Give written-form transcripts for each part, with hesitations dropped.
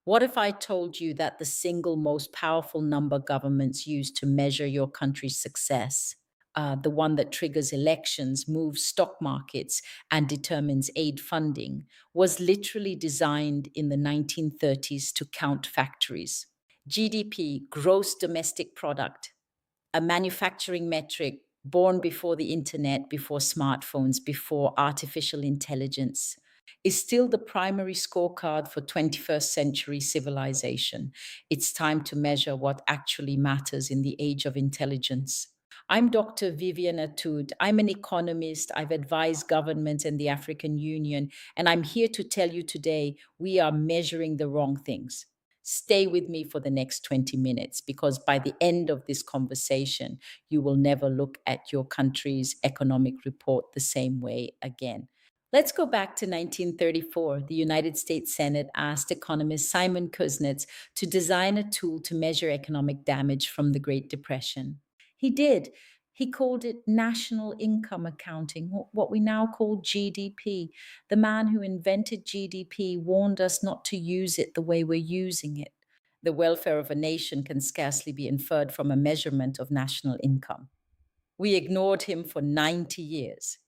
What if I told you that the single most powerful number governments use to measure your country's success, the one that triggers elections, moves stock markets, and determines aid funding, was literally designed in the 1930s to count factories? GDP, gross domestic product, a manufacturing metric born before the internet, before smartphones, before artificial intelligence, is still the primary scorecard for 21st century civilization. It's time to measure what actually matters in the age of intelligence. I'm Dr. Vivian Atud. I'm an economist. I've advised governments and the African Union, and I'm here to tell you today we are measuring the wrong things. Stay with me for the next 20 minutes because by the end of this conversation, you will never look at your country's economic report the same way again. Let's go back to 1934. The United States Senate asked economist Simon Kuznets to design a tool to measure economic damage from the Great Depression. He did. He called it national income accounting, what we now call GDP. The man who invented GDP warned us not to use it the way we're using it. The welfare of a nation can scarcely be inferred from a measurement of national income. We ignored him for 90 years.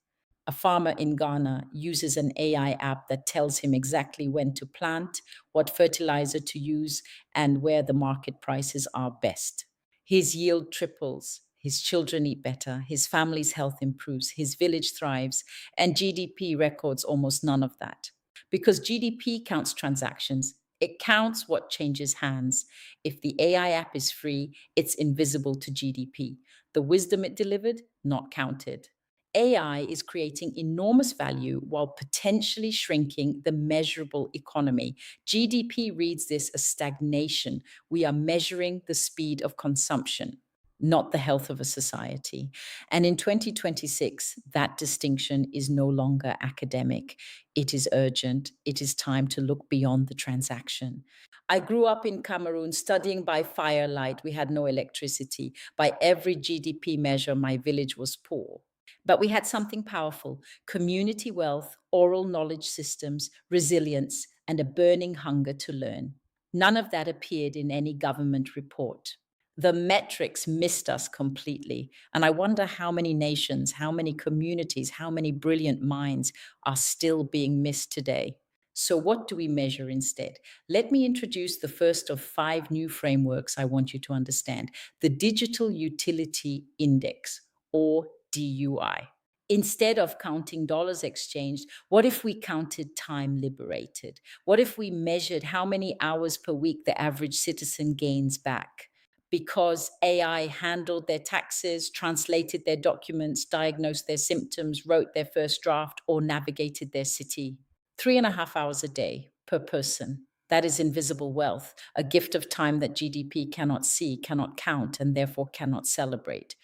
A farmer in Ghana uses an AI app that tells him exactly when to plant, what fertilizer to use, and where the market prices are best. His yield triples, his children eat better, his family's health improves, his village thrives, and GDP records almost none of that. Because GDP counts transactions, it counts what changes hands. If the AI app is free, it's invisible to GDP. The wisdom it delivered, not counted. AI is creating enormous value while potentially shrinking the measurable economy. GDP reads this as stagnation. We are measuring the speed of consumption, not the health of a society. And in 2026, that distinction is no longer academic. It is urgent. It is time to look beyond the transaction. I grew up in Cameroon studying by firelight. We had no electricity. By every GDP measure, my village was poor. But we had something powerful: community wealth, oral knowledge systems, resilience, and a burning hunger to learn. None of that appeared in any government report. The metrics missed us completely. And I wonder how many nations, how many communities, how many brilliant minds are still being missed today. So, what do we measure instead? Let me introduce the first of five new frameworks I want you to understand: the Digital Utility Index, or DUI. Instead of counting dollars exchanged, what if we counted time liberated? What if we measured how many hours per week the average citizen gains back? Because AI handled their taxes, translated their documents, diagnosed their symptoms, wrote their first draft, or navigated their city. 3.5 hours a day per person. That is invisible wealth, a gift of time that GDP cannot see, cannot count, and therefore cannot celebrate.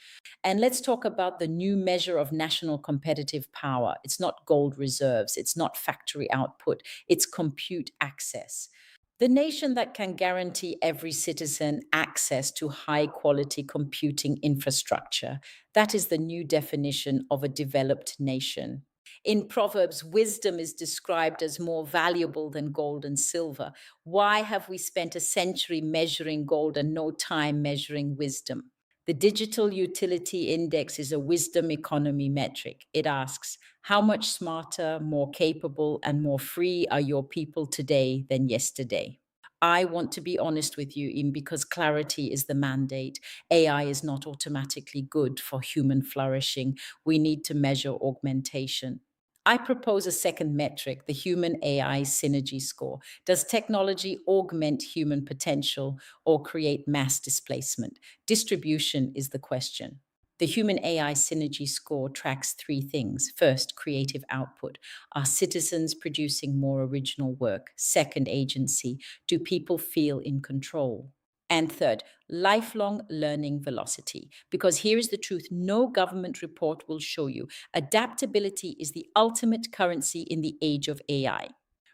And let's talk about the new measure of national competitive power. It's not gold reserves, it's not factory output, it's compute access. The nation that can guarantee every citizen access to high quality computing infrastructure. That is the new definition of a developed nation. In Proverbs, wisdom is described as more valuable than gold and silver. Why have we spent a century measuring gold and no time measuring wisdom? The Digital Utility Index is a wisdom economy metric. It asks, how much smarter, more capable, and more free are your people today than yesterday? I want to be honest with you, Im, because clarity is the mandate. AI is not automatically good for human flourishing. We need to measure augmentation. I propose a second metric, the Human AI Synergy Score. Does technology augment human potential or create mass displacement? Distribution is the question. The Human AI Synergy Score tracks three things. First, creative output. Are citizens producing more original work? Second, agency. Do people feel in control? And third, lifelong learning velocity. Because here is the truth: no government report will show you. Adaptability is the ultimate currency in the age of AI.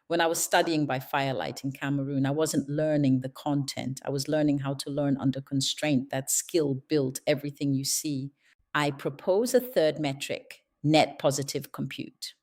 When I was studying by firelight in Cameroon, I wasn't learning the content. I was learning how to learn under constraint. That skill built everything you see. I propose a third metric: net positive compute.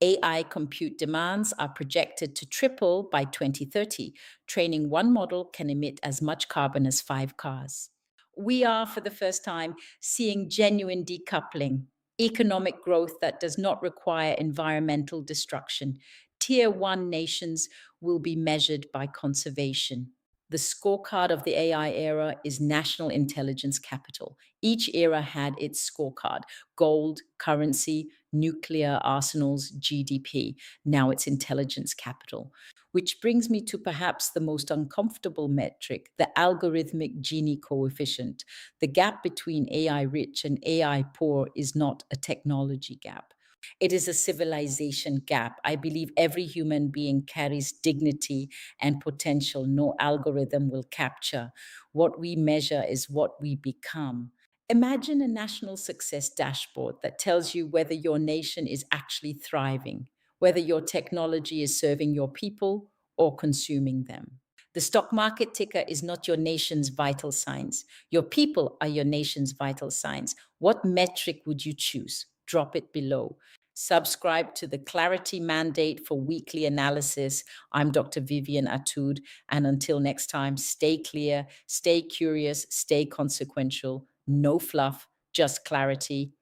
AI compute demands are projected to triple by 2030. Training one model can emit as much carbon as 5 cars. We are, for the first time, seeing genuine decoupling, economic growth that does not require environmental destruction. Tier one nations will be measured by conservation. The scorecard of the AI era is national intelligence capital. Each era had its scorecard: gold, currency, nuclear arsenals, GDP. Now it's intelligence capital. Which brings me to perhaps the most uncomfortable metric, the algorithmic Gini coefficient. The gap between AI rich and AI poor is not a technology gap. It is a civilization gap. I believe every human being carries dignity and potential no algorithm will capture. What we measure is what we become. Imagine a national success dashboard that tells you whether your nation is actually thriving, whether your technology is serving your people or consuming them. The stock market ticker is not your nation's vital signs. Your people are your nation's vital signs. What metric would you choose? Drop it below. Subscribe to the Clarity Mandate for weekly analysis. I'm Dr. Vivian Atud. And until next time, stay clear, stay curious, stay consequential. No fluff, just clarity.